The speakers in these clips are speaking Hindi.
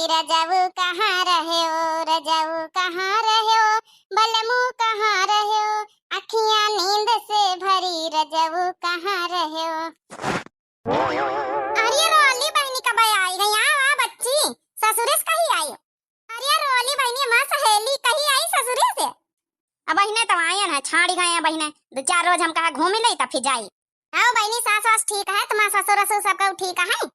रजऊ कहाँ रहे हो, रजऊ कहाँ रहे हो, बलमू कहाँ रहे हो, अखियां नींद से भरी रजऊ कहाँ रहे हो। अरे रोली बहनी कब आई गई? आ बच्ची ससुरे से कहीं आई हो? अरे रोली बहनी मां सहेली कहीं आई ससुरे से? अब बहने तो आए ना, छाड़ी गए बहने, 2-4 रोज हम कहा घूमी नहीं तब फिर जाई। आओ बहनी, सास वास ठीक है? तुम्हारा ससुर रसुर सब कहू ठीक है?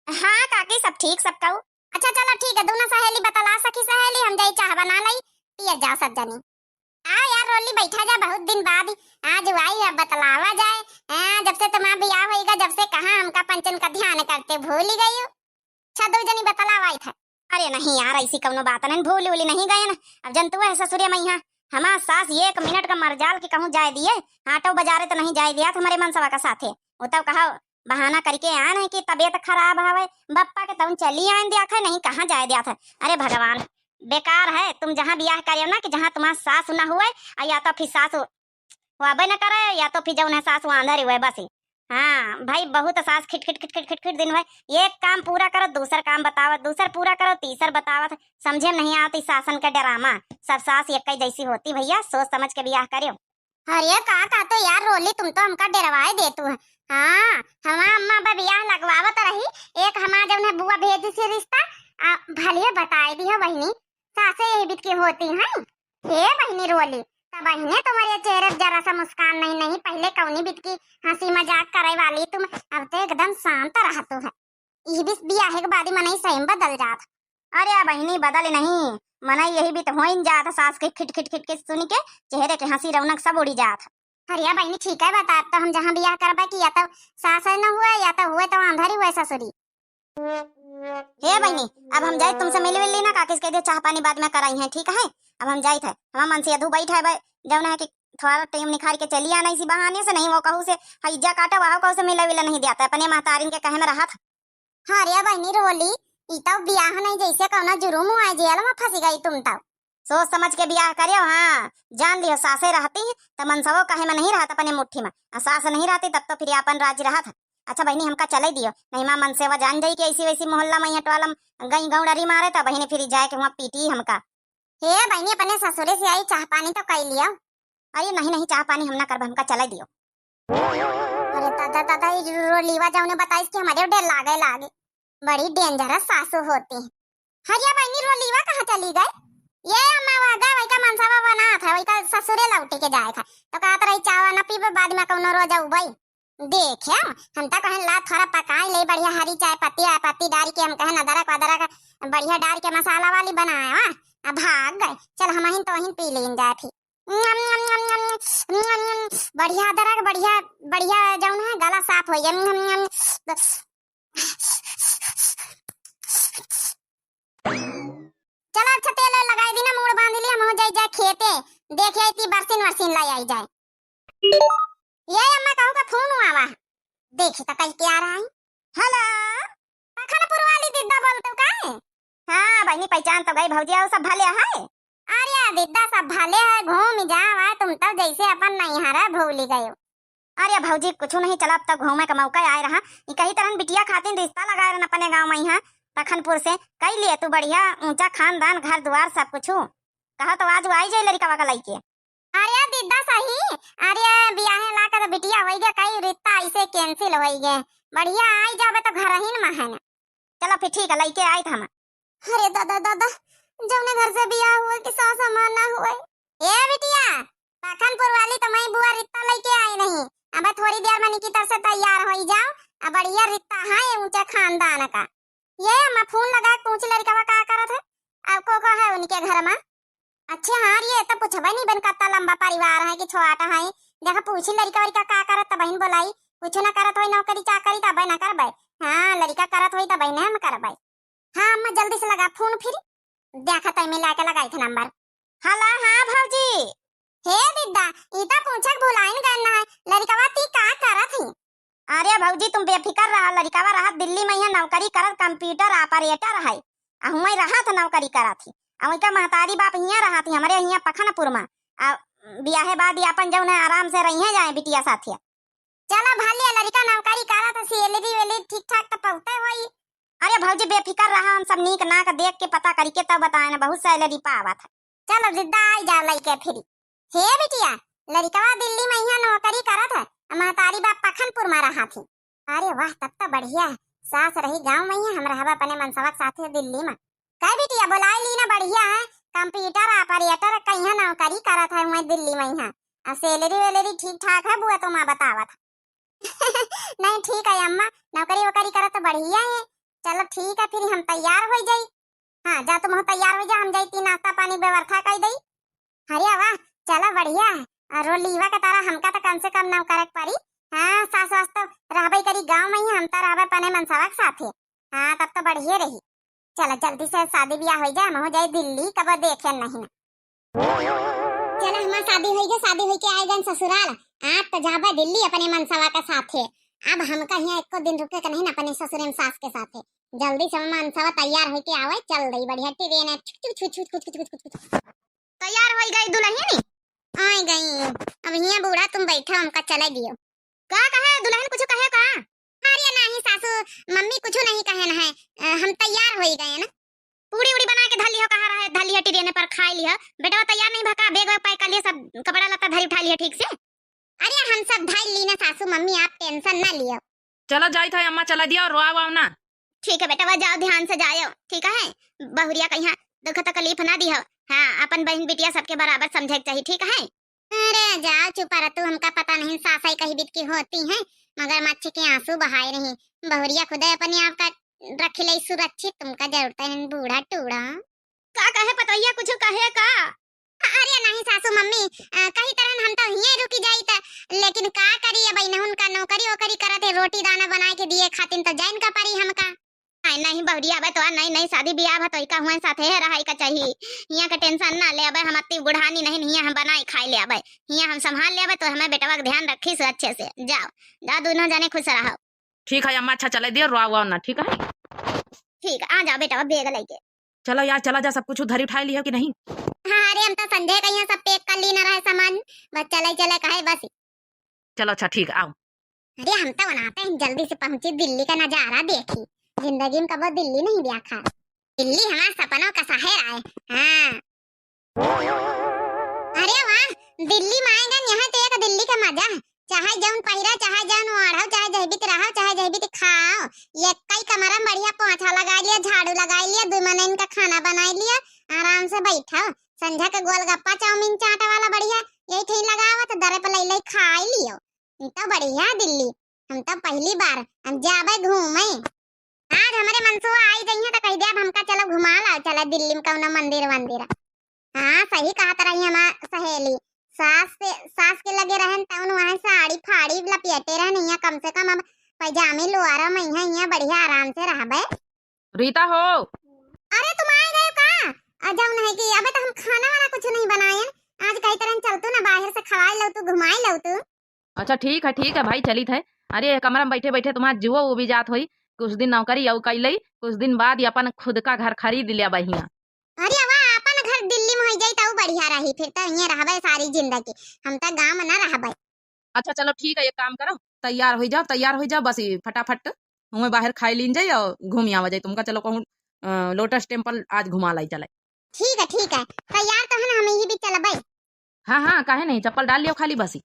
हाँ काकी सब ठीक सब कहू। अच्छा चलो ठीक है, दोनों सहेली बतला सकी सहेली, हम जाई चाह बना लाई, पिया जाओ सब जनी। आओ यार रोली बैठा जा, बहुत दिन बाद आज आई है, बतलावा जाए। जब से तुम्हारा बियाह होएगा, जब से कहा हमका पंचन का ध्यान करते भूल ही गई हो। अच्छा दो जनी बतलावा आई था। अरे नहीं यार ऐसी कौनो बात नहीं, भूल उली नहीं गए ना। अब जनतु है ससुरिया मैया, हमारा सास 1 मिनट का मरजाल के कहूँ जाए दिए, आटो बाजारे तो नहीं जाए दिया हमारे मनसवा का साथे। वो तब कहा बहाना करके आया नहीं कि तबीयत खराब है बप्पा के तुम चली आए दिया था, नहीं कहाँ जाए दिया था। अरे भगवान बेकार है, तुम जहाँ बियाह करियो ना कि जहाँ तुम्हारा सास ना हुए, या तो फिर सास हुआबे न करे, या तो फिर जौन है सास अंदर ही हुए बस ही। हाँ भाई बहुत सास खिट खिट खिट खिट खिट खिट दिन भाई, एक काम पूरा करो दूसर काम बतावत, दूसर पूरा करो तीसर बतावत, समझे नहीं आती सासन का डरामा। सब सास एक ही जैसी होती भैया, सोच समझ के बियाह करियो। अरे का तो यार रोली तुम तो हमका डरवाए दे तू है। हाँ हमारा अम्मा बा बियाह लगवावत रही, एक हमारा जौन है बुआ भेजी से रिश्ता, भले बताए दी है बहनी, सासे यही बीत की होती हैं। हे बहनी रोली बहने तुम्हारे चेहरे जरा सा मुस्कान नहीं, नहीं पहले कौनी बीत की हंसी मजाक करे वाली तुम, अब तो एकदम शांत रहत है। ये भी बियाह के बाद मन सही बदल जात। अरे बहनी बदल नहीं, मन यही भी तो हो जात, सास के खिट खिट खिट के सुन के चेहरे के हंसी रौनक सब उड़ी जात। अरे बहनी ठीक है बता, तो हम जहाँ बियाह करबा की या तो सास न हुए या तो हुए तो अंधर ही हुए ससुरी। हे बहनी अब हम जाए तुमसे मिल मिल लेना, काकिस कह दे चाह पानी बाद में कराई है, ठीक है? अब हम जाए थे, हमारा मन से अधू बैठा है जौन है कि थोड़ा टाइम निखार के चली आना, इसी बहाने से नहीं वो कहू से हईजा काटा वहां कहू से मिला विला नहीं देता, अपने महतारिन के कहे में रहा था। हाँ रे बहनी रोली ई तो बियाह नहीं जैसे कहना जुर्म हुआ, जेल में फंसी गई तुम तो। सोच समझ के बियाह करियो। हाँ जान लियो सासे रहती है तो मनसवो कहे में नहीं रहता अपने मुट्ठी में, सास नहीं रहती तब तो फिर अपन राज रहा था। अच्छा बहनी हमका चले दियो, नहीं माँ मन से जान जाई कि ऐसी वैसी मोहल्ला में टोलम गई गौड़री मारे था बहनी, फिर जाए के वहाँ पीटी हमका। हे बहनी अपने ससुरे से आई चाह पानी तो कई लिया। अरे नहीं नहीं चाह पानी हम ना कर, हमका चले दियो। अरे दादा दादा रोलीवा जाऊने बताइस कि हमारे डर लागे बड़ी डेंजरस सासू होती है। हरिया बहनी रोलीवा कहाँ चली गए? ये अम्मा वागा वही का मनसावा बना था, वही का ससुरे लौटी के जाए था, तो कहत रही चावा ना पीबे बाद में कौनो रोज उबई। देखे हम तो कहें ला थोड़ा पकाई ले बढ़िया हरी चाय पत्ती डाल के, हम कहें अदरक वदरक बढ़िया डाल के मसाला वाली बनाया। अब भाग गए, चल हम ही तो पी लें जाए फिर। बढ़िया अदरक बढ़िया बढ़िया जौन है गला साफ हो गया। चलो अच्छा तेल लगाई दी ना, मुड़ बांध लिया, हम हो जाए खेते देखे इतनी बरसीन वरसीन लाई आई जाए। ये अम्मा कहूँ का फोन हुआ वा, देखी तो कहीं क्या रहा है। हेलो पखनपुर वाली दीदा बोलते का है? हाँ बहनी पहचान तो गई भौजी, सब भले है? अरे दीदा सब भले है, घूम जाओ तुम तो जैसे अपन नहीं हरा भूल गए। अरे भौजी कुछ नहीं, चला अब तक घूमे का मौका आए रहा, कहीं तरह बिटिया खातिर रिश्ता लगाए रहा अपने गाँव में यहाँ पखनपुर से, कई लिए तू बढ़िया ऊंचा खानदान घर द्वार सब कुछ कहा तो आज आई जाए लड़का वका लाई के। अरे दीदा सही, अरे बियाह ला कर बिटिया होई गया, कई रिश्ता ऐसे कैंसिल होई गए, बढ़िया आई जावे तो घर ही में है ना। चलो फिर ठीक है लइके आई था हम। अरे दादा दादा जौने घर से बियाह हुए कि सास हमार ना हुए। ए बिटिया पखनपुर वाली तो मैं बुआ रिश्ता लेके आई नहीं, अब थोड़ी देर में निकी तरफ से तैयार हो जाओ, अब बढ़िया रिश्ता है ऊंचा खानदान का। ये मैं फोन लगा पूछ लड़का का करत है, आपको को है उनके घर में? अच्छा हाँ ये तो पूछबे नहीं बन कत्ता लंबा परिवार है कि छोटा है, देखा पूछी लड़का वड़का का करत त बहन बोलाई, कुछ ना करत होई नौकरी चाकरी तब ना करबे। हाँ लड़का करत होई तब ना हम करबे। हाँ अम्मा जल्दी से लगा फोन, फिर देखा तई मिला के लगाई थे नंबर। हेलो हाँ भौजी। हे दीदा ई तो पूछक भुलाइन करना है, लड़कावा ती का करत है? अरे भौजी तुम बेफिकर रहा, लड़कावा रहा दिल्ली में यहाँ नौकरी करत कंप्यूटर ऑपरेटर है, हुई रहा था नौकरी करत थी, का महतारी बाप यहाँ रहा थी हमारे यहाँ पखनपुर में, बियाहे बाद अपन जौन है आराम से रही जाए बिटिया साथिया। चलो भले लड़का नौकरी करा तो सैलरी वेलरी ठीक ठाक तो पहुंचते होई। अरे भौजी बेफिकर रहा, हम सब नीक नाक देख के पता करके तब बताए ना, बहुत सैलरी पावत है। चलो जिद्दा आई जा लइके फिर। हे बिटिया, लड़कवा दिल्ली में यहाँ नौकरी करत है, महतारी बाप पखनपुर में रहा थी। अरे वाह, तब तो बढ़िया है। सास रही गाँव में ही, हम रहबा अपने मनसवा के साथे दिल्ली में। कह बिटिया बोलाई ली ना, बढ़िया है। कंप्यूटर ऑपरेटर कहीं नौकरी करत है वहीं दिल्ली में यहाँ। सैलरी वैलरी ठीक ठाक है बुआ, तो माँ बतावत नहीं ठीक है अम्मा, नौकरी वोकरी करत तो बढ़िया है। चलो ठीक है, फिर हम तैयार हो जाई। हाँ जा, तुम तैयार हो जा, हम जाती नाश्ता पानी व्यवस्था कर दई। अरे वाह, चलो बढ़िया है। रोलीवा के तरह हमका तो कम से कम ना करे पड़ी। हाँ, सास वास तो रहबई करी गाँव में ही, हम तो रहबे पने मनसवा के साथे। हाँ तब तो बढ़िया रही। चलो जल्दी से शादी ब्याह हो जाए, हम हो जाए दिल्ली, कब देखे नहीं ना। चलो हमार शादी हुई के, शादी हुई के आए गए ससुराल। आप तो जाबे दिल्ली अपने मनसवा के साथे। अब हमका यहाँ एको दिन रुके के नहीं ना अपने ससुर एवं सास के साथे। जल्दी से मनसवा तैयार होके आवे, चल दई बढ़िया ट्रेन है। तैयार हो गई दुल्हन आई गई। अब यहाँ बूढ़ा तुम बैठा, हमका चले दियो। का कहे दुल्हन, कुछ कहे का? अरे नहीं सासू, मम्मी कुछ नहीं कहे ना है, हम तैयार हो गए ना। पूरी उड़ी बना के धलियो, कहा रहे धलियो ट्रेन पर खाई लिया। बेटा तैयार नहीं भका, बैग पैक कर लिया, सब कपड़ा लत्ता धरी उठा लिया ठीक से। अरे हम सब धर ली ना सासू मम्मी, आप टेंशन ना लियो। चलो जाई था अम्मा, चला दिया और रोआ ना। ठीक है बेटा, वह जाओ ध्यान से जाओ, ठीक है। बहुरिया कहीं दुख तकलीफ ना दी हो। हाँ, अपन बहन बिटिया सबके बराबर समझे चाहिए, ठीक है। अरे जाओ चुप रह तू, हमका पता नहीं सासाई कहीं बीत की होती है, मगर मच्छी के आंसू बहाए रही। बहुरिया खुदा अपने आप का रख ले सुरक्षित, तुमका जरूरत है बूढ़ा टूड़ा। का कहे पतैया, कुछ कहे का? अरे नहीं सासू मम्मी, कहीं तरह हम तो यहीं रुकी जाई था, लेकिन का करी अब इन्हन का नौकरी वोकरी करत है, रोटी दाना बनाए के दिए खातिन तो जाइन का परी हमका। नहीं बहुरिया बे, तो नहीं नहीं शादी ब्याह है तो इका हुए साथे है रहाई का चाहिए। यहाँ का टेंशन ना ले, अब हम अति बुढ़ानी नहीं, यहाँ हम बनाई खाई ले, अब यहाँ हम संभाल ले, अब तो हमें बेटवा का ध्यान रखी से अच्छे से। जाओ जाओ, दोनों जने खुश रहो। ठीक है अम्मा, अच्छा चले दिया, रोआ ना, ठीक है। ठीक है, आ जाओ बेटा, बेग लेके। चलो यार, चला जा, सब कुछ धरी उठाई लिया कि नहीं? हाँ, अरे हम तो संजय कहीं सब पैक कर ली ना रहे सामान, बस चले चले कहे बस। चलो अच्छा ठीक, आओ। अरे हम तो बनाते हैं जल्दी से पहुंची, दिल्ली का नजारा देखी। जिंदगी में कभी दिल्ली नहीं देखा। दिल्ली हमारे सपनों का शहर है। हाँ अरे वाह, दिल्ली में आएगा यहाँ तो एक दिल्ली का मजा है। चाहे जौन पहिरा, चाहे जौन ओढ़ो, चाहे जहबित रहो, चाहे जहबित खाओ। ये कई कमरा में बढ़िया पोंछा लगा लिया, झाड़ू लगा लिया, 2 महीने का खाना बना लिया, आराम से बैठो। संझा का गोलगप्पा चाउमीन चाट वाला बढ़िया यही ठीक लगावा, तो दरे पर लई खा लियो। तो बढ़िया दिल्ली, हम तो पहली बार हम जाबे घूमे। आज हमारे मनसुआ आई गई है तो कह दिया हमका चलो घुमा लाओ, चलो दिल्ली में कौन मंदिर वंदिर। हाँ सही कहा रही हमार सहेली, सास के लगे रहन तउन वहां साड़ी फाड़ी लपेटे रहन, यहाँ कम से कम अब पैजामे लोआरा में यहाँ बढ़िया आराम से रहबे। रीता हो, अरे तुम आ गए का? जाओ नहीं कि अबे तो हम खाना वाला कुछ नहीं बनाए आज, कई तरह चलतू ना बाहर से खवाई लो तू, घुमाई लो तू। अच्छा ठीक है भाई, चली थे। अरे कमरा में बैठे बैठे तुम्हारा जुआ वो भी जात हुई, कुछ दिन नौकरी औ कैलई, कुछ दिन बाद ही अपन खुद का घर खरीद लिया बहिया। अरे वाह, अपन घर दिल्ली में हो जाई तो बढ़िया रही, फिर तो यहीं रहबे सारी जिंदगी, हम तो गांव में ना रहबे। अच्छा चलो ठीक है, एक काम करो, तैयार हो जाओ बस फटाफट हमें बाहर खाई लीन जाए और घूम आवा जाए। तुमका चलो कहूँ लोटस टेम्पल आज घुमा लाई चले। ठीक है तैयार तो है ना, हम यही भी चलबे। हाँ काहे नहीं, चप्पल डाल लियो खाली बसी।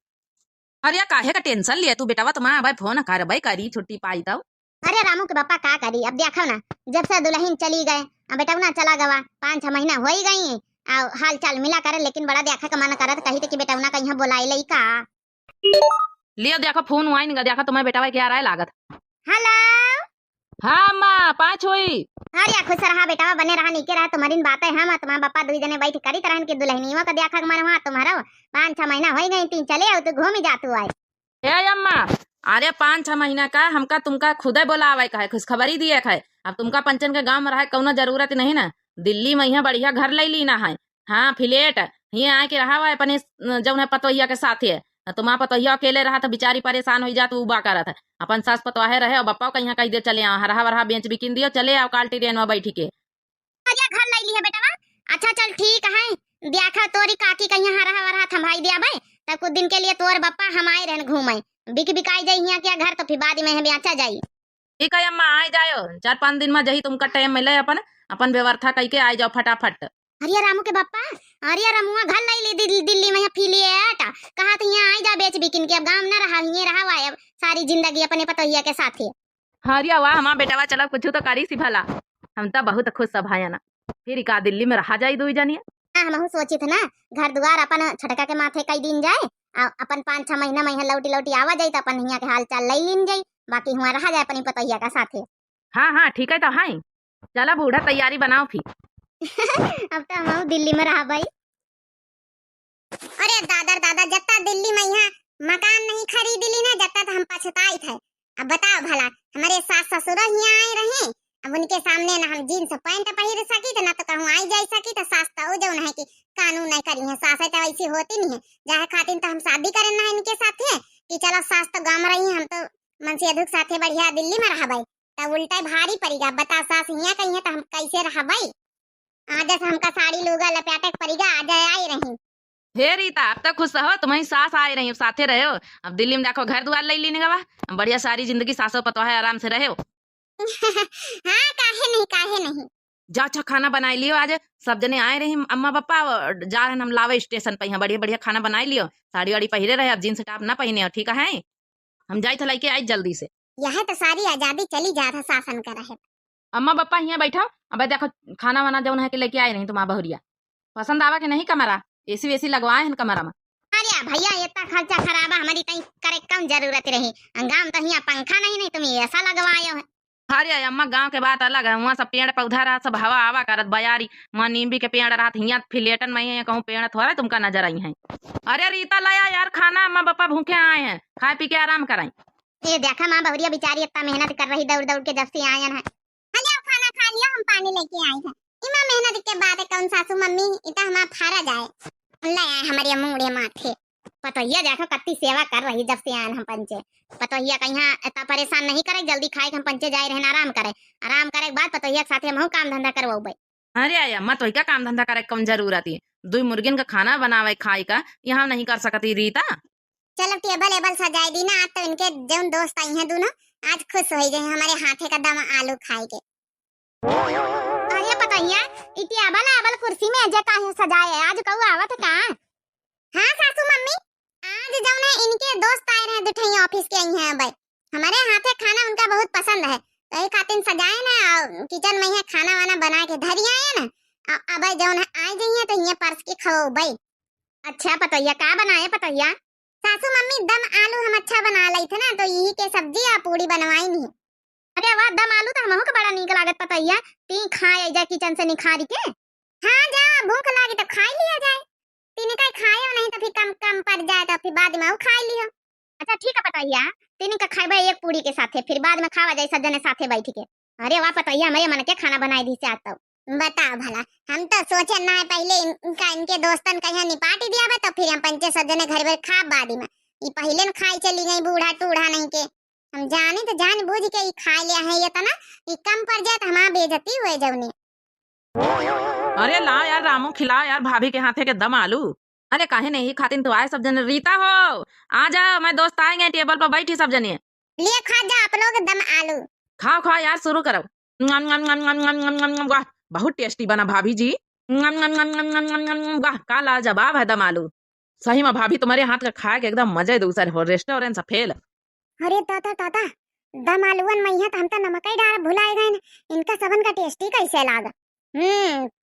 अरे काहे का टेंशन लिया तू बेटावा, तुम्हारा भाई फोन कर भाई करी छुट्टी पाई तब। अरे रामू के पापा का करी, अब देखो ना, जब से दुल्हन चली गए, अब बेटा ना चला गवा, 5-6 महीना हो ही गई, और हाल चाल मिला करे, लेकिन बड़ा देखा का मन करत, कही कि बेटा ना कहीं बुलाई लई का। लिया देखो फोन वाइन गा, देखा तुम्हारे बेटावा क्या राय लागत। हेलो, हाँ माँ 5 हुई। अरे खुश रहा बेटा, बने रहा नीके रहा, तुम्हारी बातें हम तुम्हारे पापा 2 जने बैठ करी तरह के दुल्हनियों का देखा मन वहां तुम्हारा 5-6 महीना हो गई, 3 चले आओ तो घूम ही जातू आए। ए अम्मा, अरे 5-6 महीना का हमका तुमका खुदे बोलावे का है, खुशखबरी दिए है। अब तुमका पंचन के गांव में रहे कौनो जरूरत नहीं ना, दिल्ली में यहाँ बढ़िया घर ले लीना है। हाँ फ्लैट यहाँ आके रहा है अपने जौन है पतोहिया के साथ है। तुम्हारा पतोहिया अकेले रहा तो बेचारी परेशान हो जात, उबा करत है। अपन सास पतवाहे रहे और बप्पा कहीं कही दे चले आओ, हरा वरहा बेच बिकिन दियो, चले आओ काल ट्रेन में बैठ के। घर ले ली है बेटा, अच्छा चल ठीक है, देखा तोरी काकी कहीं हरा वरहा थमाई दिया भाई, तब कुछ दिन के लिए तोर बप्पा हम आए रहन घूमे, बिक बिकाई जाई यहाँ क्या घर, तो फिर बाद में हम बेचा जाई। ठीक है अम्मा आ जाओ 4-5 दिन में जही तुमका टाइम मिले अपन अपन व्यवस्था करके आ जाओ फटाफट। अरे रामू के बापा, अरे रामुआ घर लाई ली दिल्ली में फिलिएट कहा तो यहाँ आई जा बेच बिकिन के, अब गांव न रहा ये रहा हुआ है सारी जिंदगी अपने पतोहिया के साथ ही। हरिया वाह हमारा बेटावा चलो कुछ तो करी सी भला, हम तो बहुत खुश सब है ना, फिर का दिल्ली में रहा जाई दो जानिए। हम सोची थे ना घर द्वार अपन छटका के माथे कई दिन जाए, अपन 5-6 महीना में लौटी लौटी आवा जाई तो अपन यहाँ के हाल चाल लई लीन जाई, बाकी हुआ रहा जाए अपनी पतोहिया का साथे। हाँ ठीक है तो हाई चला बूढ़ा तैयारी बनाओ फिर। अब तो हम दिल्ली में रहा भाई। अरे दादा जत्ता दिल्ली में यहाँ मकान नहीं खरीद ली ना जत्ता तो हम पछताई थे। अब बताओ भला हमारे सास ससुर यहाँ आए रहे, अब उनके सामने ना हम जीन्स पैंट पहन सकी तो ना तो कहूँ आई जाई सकी तो सास तो जो है कि कानून नहीं करी है, सास तो ऐसी होती नहीं है जाहे खातिर तो हम शादी करें ना इनके साथ है कि चलो सास तो गाँव रही है, हम तो मन से अधुक साथे बढ़िया दिल्ली में रहा भाई, तब उल्टा भारी पड़ेगा। बता सास यहाँ कही है तो हम कैसे रहा भाई, आज हमका साड़ी लूगा लपेटे पड़ेगा आज आई रही। हे रीता अब तक खुश हो, तुम्हारी सास आई रही हो साथे रहे हो, अब दिल्ली में देखो घर द्वार ले लेने का बा, बढ़िया सारी जिंदगी सासों पतो है आराम से रहे हो। हाँ काहे नहीं जा अच्छा खाना बनाई लियो, आज सब जने आए रहे अम्मा पापा जा रहे हम लावे स्टेशन पे, यहाँ बढ़िया बढ़िया खाना बनाई लियो, साड़ी वाड़ी पहरे रहे, अब जींस टॉप ना पहने हो ठीक है। हम जाई थे लेके आई जल्दी से, यह तो सारी आजादी चली जा रहा शासन कर रहे। अम्मा पापा यहाँ बैठो, अब देखो खाना वाना जौन है के लेके आए नहीं तुम बहुरिया, पसंद आवा के नहीं कमरा, एसी वेसी लगवाए हैं कमरा में। अरे भैया इतना खर्चा खराबा हमारी तई करे कम जरूरत रही, गांव तो यहाँ पंखा नहीं तुम ऐसा लगवायो है। अरे अम्मा गांव के बात अलग है, वहाँ सब पेड़ पौधा रहा सब हवा आवा करत बयारी, वहाँ नींबी के पेड़ रहा यहाँ फिलेटन में है कहूँ पेड़ थोड़ा तुमका नजर आई है। अरे रीता लाया यार खाना, अम्मा पापा भूखे आए हैं, खाए पी के आराम कराएं। ये देखा माँ बहुरिया बेचारी इतना मेहनत कर रही दौड़ दौड़ के जब से आए हैं। खाना खा लिया, हम पानी लेके आए हैं, इमा मेहनत के बाद कौन सासू मम्मी इतना हमारा फारा जाए ले आए हमारे मुंगड़े माथे। पतोहिया देखो कत्ती सेवा कर रही जब से आए हम पंचे, पतोहिया कहीं इतना परेशान नहीं करे, जल्दी खाए हम पंचे जाए रहना आराम करे के बाद पतोहिया के साथ हम काम धंधा करवाओ भाई। अरे अम्मा तो क्या काम धंधा करे कौन जरूरत है, 2 मुर्गिन का खाना बनावे खाए का यहाँ नहीं कर सकती रीता। चलो टेबल एबल सजाए दी ना, आज तो इनके जो दोस्त आई हैं दोनों आज खुश हो गए हमारे हाथे का दम आलू खाए के। अरे पतोहिया इतनी अबल कुर्सी में अजय काहे सजाए आज कहू आवत का। हाँ सासू मम्मी आज जौन है इनके दोस्त आए रहे दुठई ऑफिस के आई हैं, भाई हमारे हाथे खाना उनका बहुत पसंद है तो एक खातिर सजाए ना, किचन में है खाना वाना बना के धरी आए ना, अब जौन है आ जाइए तो ये परस के खाओ भाई। अच्छा पतोहिया का बनाए पतोहिया। सासू मम्मी दम आलू हम अच्छा बना ली थे ना तो यही के सब्जी या पूरी बनवाई नहीं। अरे वाह दम आलू तो हमहू के बड़ा नीक लागत पतोहिया, तीन खाए जा किचन से निखारी के। हाँ जा भूख लागी तो खा लिया जाए, तीन का खाए नहीं तो फिर कम पड़ जाए तो फिर बाद में वो खा लियो। अच्छा ठीक है पतोहिया, तीन का खाए एक पूरी के साथे फिर बाद में खावा जाए सब जने साथे बैठ के। अरे वाह पतोहिया मेरे मन के खाना बनाई दी से आता। बताओ भला हम तो सोचे ना है पहले इनके दोस्तन कहीं निपाट दिया बा तो फिर हम पंचे सजने घर भर खा बादी में, ये पहले न खाई चली गई बूढ़ा टूढ़ा नहीं के, हम जाने तो जान बूझ के ये खा लिया है, ये तो ना ये कम पड़ जाए तो हमारा बेइज्जती हुए जवने। अरे ला यार रामू खिला यार भाभी के हाथे के दम आलू। अरे काहे नहीं खातिन तो आए सब जने, रीता हो आ जा मैं दोस्त आएंगे टेबल पर बैठी सब जने लिए खा जा आप लोग दम आलू। खाओ यार शुरू करो, वाह बहुत टेस्टी बना भाभी जी, वाह का लाजवाब है दम आलू, सही में भाभी तुम्हारे हाथ का खा के एकदम मजे दूसरे हो रेस्टोरेंट से फेल। अरे ताता दम आलूवन में तो हम तो नमक ही डाल भुलाए गए, इनका सबन का टेस्टी कैसे लागा।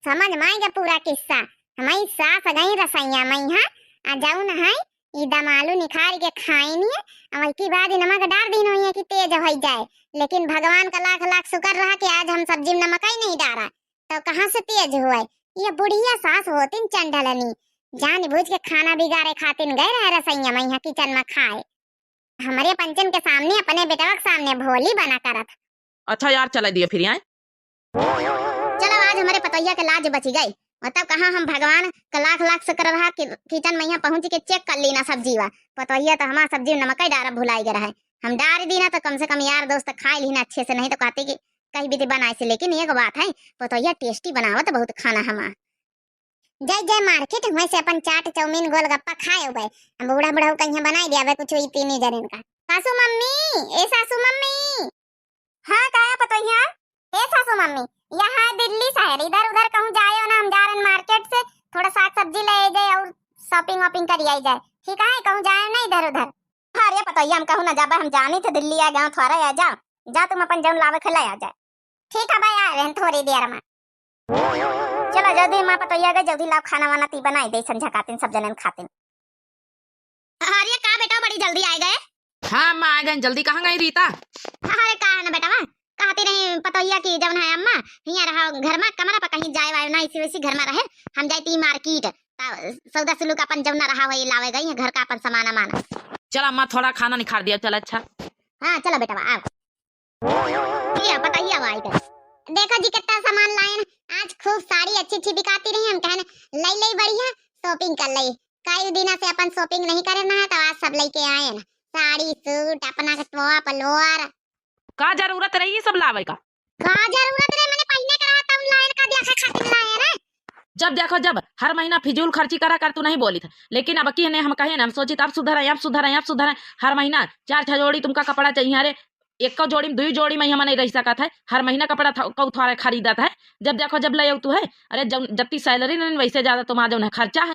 समझ में आएगा पूरा किस्सा, हमारी सास गई रसैया में यहाँ आ जाऊ न है ये दम आलू निखार के खाई नहीं है, की बाद नमक डाल दी नहीं है कि तेज हो जाए, लेकिन भगवान का लाख लाख शुक्र रहा कि आज हम सब्जी में नमक ही नहीं डाला तो कहाँ से तेज हुआ। ये बुढ़िया सास होती चंडलनी जान बुझ के खाना बिगाड़े खातिर गए रहे रसैया में यहाँ किचन में खाए, हमारे पंचन के सामने अपने बेटा के सामने भोली बना कर। अच्छा यार चला दिए फिर यहाँ चलो आज हमारे पतोहिया के लाज बची गई, मतलब कहाँ हम भगवान का लाख लाख शुक्र रहा कि किचन में यहाँ पहुंच के चेक कर लेना सब्जी वा, पतोहिया तो हमारा सब्जी में नमक ही डारा भुलाई गया है, हम डाल दी ना तो कम से कम यार दोस्त खा ली ना अच्छे से, नहीं तो कहते कि कहीं भी बनाए से। लेकिन एक बात है पतोहिया टेस्टी बनावा तो बहुत खाना हमारा। जय जय मार्केट हुए से अपन चाट चाउमीन गोलगप्पा खाए भाई, हम बूढ़ा बूढ़ा कहीं बनाई दिया कुछ तीन जन का। सासू मम्मी ए सासू मम्मी। हाँ कहा पतोहिया हे सासू मम्मी यहाँ दिल्ली शहर इधर उधर कहूँ जाए ना हम जा रहे मार्केट से थोड़ा साग सब्जी ले जाए और शॉपिंग वॉपिंग कर आई जाए ठीक है कहूँ जाए ना इधर उधर। अरे पतोहिया हम कहूँ ना जाबा हम जानी थे दिल्ली आ गाँव थोड़ा आ जा जा तुम अपन जौन लावे खिला आ जाए ठीक है भाई आ रहे हैं थोड़ी देर में। चलो जल्दी माँ पतोहिया गए जल्दी लाओ खाना वाना ती बनाई दे संझा खातिन सब जनन खातिन। अरे का बेटा बड़ी जल्दी आ गए। हाँ अम्मा आ गए जल्दी कहाँ गई रीता। अरे का है ना बेटा वहाँ कहती नहीं पतोहिया की जब है अम्मा यहाँ रहा घर में कमरा पर कहीं जाए वाए ना इसी वैसी घर में रहे हम जाती मार्केट सौदा सुलूक अपन जब ना रहा वही लावे गई घर का अपन सामान अमान। चल अम्मा थोड़ा खाना निखार दिया चल अच्छा। हाँ चलो बेटा आओ पतोहिया आई गए देखो जी कितना सामान लाए आज खूब साड़ी अच्छी अच्छी दिखाती रही हम कहने लई लई बढ़िया शॉपिंग कर लई कई दिनों से अपन शॉपिंग नहीं करे ना तो आज सब लेके आए ना साड़ी सूट अपना टॉप लोअर। का जरूरत रही ये सब लावे का जरूरत रहे मैंने पहले करा तब लाइन का देखा खातिर लाए ना। जब देखो जब हर महीना फिजूल खर्ची करा कर तू नहीं बोली था लेकिन अब की ने हम कहे ना हम सोची अब सुधर हर महीना 4 जोड़ी तुमका कपड़ा चाहिए। अरे एक जोड़ी 2 जोड़ी में हम नहीं रह सका था हर महीना कपड़ा थोड़ा खरीदा था जब देखो जब ले तू है। अरे जब सैलरी नहीं वैसे ज्यादा तुम्हारा जो है खर्चा है।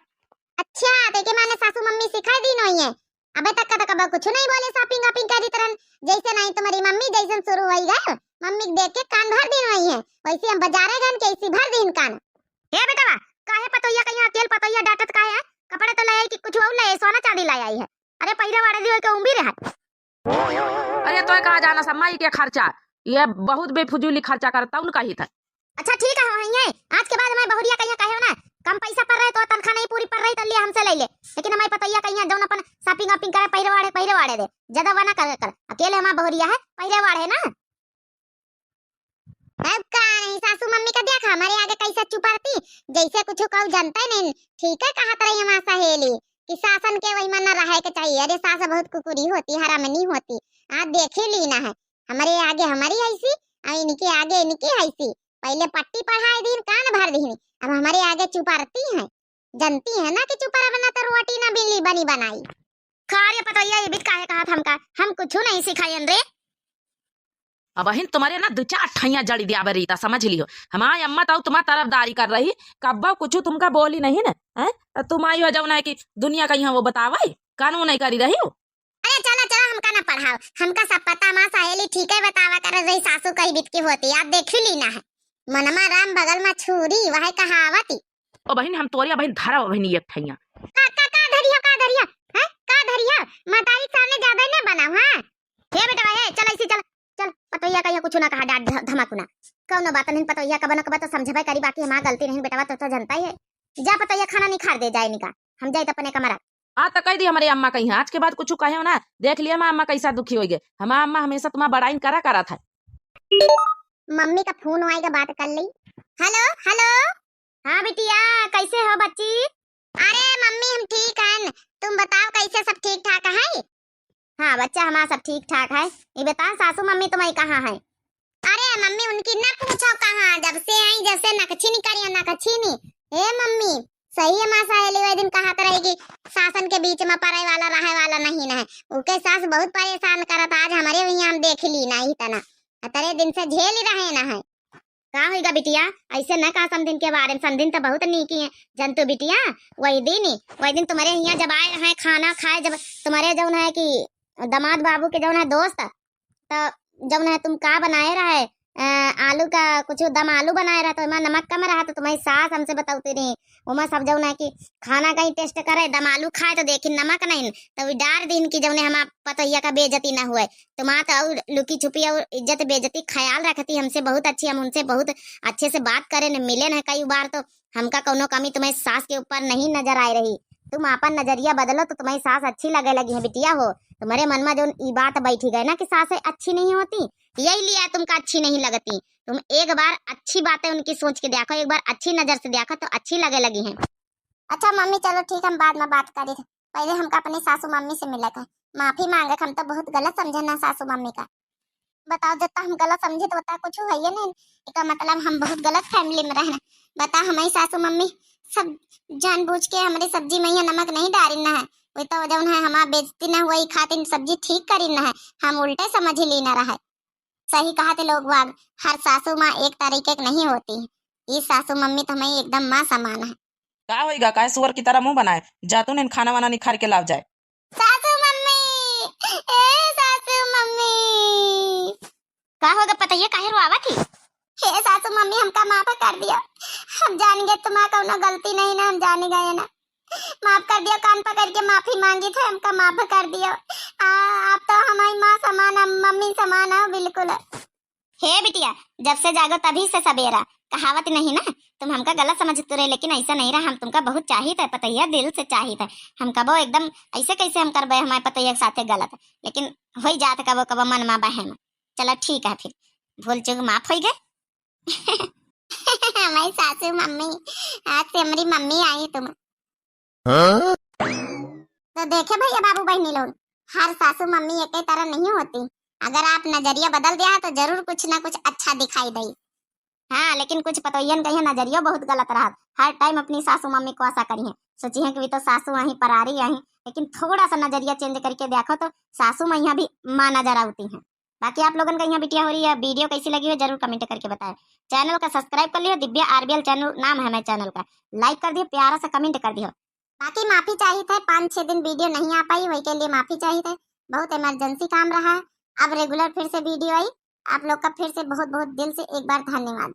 अच्छा देखिए मैंने सासू मम्मी सिखाई दी नहीं है अबे तक का कब कुछ नहीं बोले शॉपिंग वॉपिंग करी तरह जैसे नहीं तुम्हारी मम्मी जैसे शुरू हो गए मम्मी देख के कान भर दिन हुई है वैसे हम बाजारे गन के इसी भर दिन कान। हे बेटा काहे पतोहिया कहीं अकेले पतोहिया डांटत काहे है कपड़े तो लाए कि कुछ और लाए सोना चांदी लाई आई है। अरे पहले वाले दियो के उम्र है। अरे तो कहा जाना सम्माई के खर्चा ये बहुत बेफजूली खर्चा करता उनका ही था। अच्छा ठीक है वही आज के बाद मैं बहुरिया कहिया कहे ना कम पैसा पर रहे तो तनखा नहीं पूरी पर रही तो लिए हमसे ले ले लेकिन हमारे पतोहिया कहिया जौन अपन शॉपिंग वॉपिंग करे पहले वाड़े दे ज्यादा बना कर अकेले हमारा बहुरिया है पहले वाड़े ना। अब का नहीं सासू मम्मी का देखा हमारे आगे कैसा चुपड़ती जैसे कुछ कहू जानता ही नहीं ठीक है कहा तरह हमारा सहेली कि शासन के वही मन रहे के चाहिए। अरे सास बहुत कुकुरी होती हरामनी होती आज देख ही ली ना है हमारे आगे हमारी ऐसी और इनके आगे इनकी ऐसी पहले पट्टी पढ़ाई दिन कान भर दी अब हमारे आगे चुपड़ती है जनती है ना कि चुपड़ा बना तो रोटी ना बिल्ली बनी बनाई। खारे पतोहिया ये भी काहे कहा था हमका हम कुछ नहीं सिखायन रे। अब बहन तुम्हारे ना 2-4 ठैया जड़ी दिया रीता समझ लियो हमारी अम्मा तो तुम्हारी तरफदारी कर रही कब्बा कुछ तुमका बोली नहीं ना है तुम आई हो जाओ ना कि दुनिया का यहाँ वो बतावा कानून नहीं करी रही हो। अरे चलो चलो हमका ना पढ़ाओ हमका सब पता माँ सहेली ठीक है बतावा कर रही सासू कही बीत की होती आप देख ही लीना है मनमा राम बगल में छुरी वह कहावती। ओ बहन हम तोरिया बहन धरा बहन ये ठैया का धरिया हैं का धरिया मातारी सामने ज्यादा ना बनाओ। हां हे बेटा भाई चल ऐसी चल चल पतोहिया कहिया कुछ ना कहा डांट धमकना कौनो बात नहीं पतोहिया का बना तो समझबे करी बाकी हमारा गलती नहीं बेटा तो जनता ही है जा पतोहिया खाना नहीं खा दे जाए निका हम जाए अपने कमरा। आ तो कह दी हमारे अम्मा कहीं आज के बाद कुछ कहे ना देख लिया हमारा अम्मा कैसा दुखी हो गए हमारा अम्मा हमेशा तुम्हारा बड़ाई करा था। मम्मी का फोन आएगा बात कर ली। हेलो हेलो हाँ बिटिया कैसे हो बच्ची। अरे मम्मी हम ठीक हैं तुम बताओ कैसे सब ठीक ठाक है। हाँ बच्चा हमारा सब ठीक ठाक है ये बता सासू मम्मी तुम्हारी कहाँ है। अरे मम्मी उनकी ना पूछो कहाँ जब से आई जब से नकछी करिया नकछी हे मम्मी सही है माँ सहेली वही दिन कहा रहेगी शासन के बीच में पढ़ाई वाला रहे वाला नहीं ना है उनके सास बहुत परेशान करत आज हमारे वही हम देख ली ना ही तना अतरे दिन से झेल ही रहे ना है। का होगा बिटिया ऐसे न कहा समदिन के बारे में समदिन तो बहुत नीकी है जंतु बिटिया वही दिन तुम्हारे यहाँ जब आए हैं खाना खाए जब तुम्हारे जौन है कि दामाद बाबू के जौन है दोस्त तो जौन है तुम का बनाए रहे आलू का कुछ दम आलू बनाए रहा तो नमक कम रहा तो तुम्हारी सास हमसे बताती रही उमा सब जौन है कि खाना कहीं टेस्ट करे दम आलू खाए तो देखी नमक नहीं तो डार दिन की जौन हम पतोहिया का बेइज्जती ना हुए तुम्हारा तो और लुकी छुपी और इज्जत बेइज्जती ख्याल रखती हमसे बहुत अच्छी हम उनसे बहुत अच्छे से बात करे न मिले न कई बार तो हमका कोनो कमी तुम्हारी सास के ऊपर नहीं नजर आ रही। तुम अपन नजरिया बदलो तो तुम्हारी सास अच्छी लगे लगी है बिटिया हो तुम्हारे मन में जो ये बात बैठी गई ना कि सास अच्छी नहीं होती यही लिया तुमका अच्छी नहीं लगती। तुम एक बार अच्छी बातें उनकी सोच के देखो एक बार अच्छी नजर से देखो तो अच्छी लगे लगी हैं। अच्छा मम्मी चलो ठीक हम बाद में बात करें पहले हमका अपनी सासू मम्मी से मिला था माफी मांगे हम तो बहुत गलत समझे ना सासू मम्मी का बताओ जब हम गलत समझे तो बता कुछ है नहीं इसका मतलब हम बहुत गलत फैमिली में रहना बता हमारी सासू मम्मी सब जानबूझ के हमारी सब्जी में नमक नहीं डाली ना है वही तो जौन है हमारा बेइज्जती ना हुई खातिर सब्जी ठीक करी ना है हम उल्टे समझ ही ली ना रहा। सही कहा थे लोग वाग, हर सासू माँ एक तरीके की नहीं होती है। ये सासू मम्मी तो हमें एकदम माँ समान है। का होएगा, काय सुअर की तरह मुंह बनाए, जातू ने खाना वाना निखार के लाव जाए। सासू मम्मी, ए सासू मम्मी, का होगा पता ये काहे रोआवा थी? हे सासू मम्मी, हमका माफ कर दिया। हम जान गए तुम्हारा कोनो गलती नहीं ना, हम जाने गए ना। माफ कर दिया, कान पकड़ के माफी मांगी थे, हमका माफ कर दिया। आप तो हमारी माँ समान, मम्मी समान है बिल्कुल। हे बिटिया, जब से जागो तभी से सवेरा, कहावत नहीं ना। तुम हमका गलत समझते रहे, लेकिन ऐसा नहीं रहा। हम तुमका बहुत चाहिए थे, पतैया दिल से चाहिए थे। हम कबो एकदम ऐसे कैसे हम करबे हमारे पतैया के साथे गलत, लेकिन हो जात कबो कबो मन में बहम। चलो ठीक है, फिर भूल चूक माफ हो गए। हमारी सासू मम्मी, आज से हमारी मम्मी आई तुम। तो देखे भैया बाबू बहनी लोग, हर सासू मम्मी एक ही तरह नहीं होती। अगर आप नजरिया बदल दिया तो जरूर कुछ ना कुछ अच्छा दिखाई दे। हाँ, लेकिन कुछ पतोयन कहिए नजरिया बहुत गलत रहा। हर टाइम अपनी सासू मम्मी को आशा करी है, सोची है कि भी तो सासू वहीं परारी आई, लेकिन थोड़ा सा नजरिया चेंज करके देखो तो सासू मैया भी माँ नजर आती है। बाकी आप लोगों का यहाँ बिटिया हो रही है, वीडियो कैसी लगी हो जरूर कमेंट करके बताएं। चैनल का सब्सक्राइब कर लियो, दिव्या आरबीएल चैनल नाम है मेरे चैनल का। लाइक कर दियो, प्यारा सा कमेंट कर दियो। बाकी माफी चाहिए थे, 5-6 दिन वीडियो नहीं आ पाई, वही के लिए माफी चाहिए थे। बहुत इमरजेंसी काम रहा, अब रेगुलर फिर से वीडियो आई। आप लोग का फिर से बहुत बहुत दिल से एक बार धन्यवाद।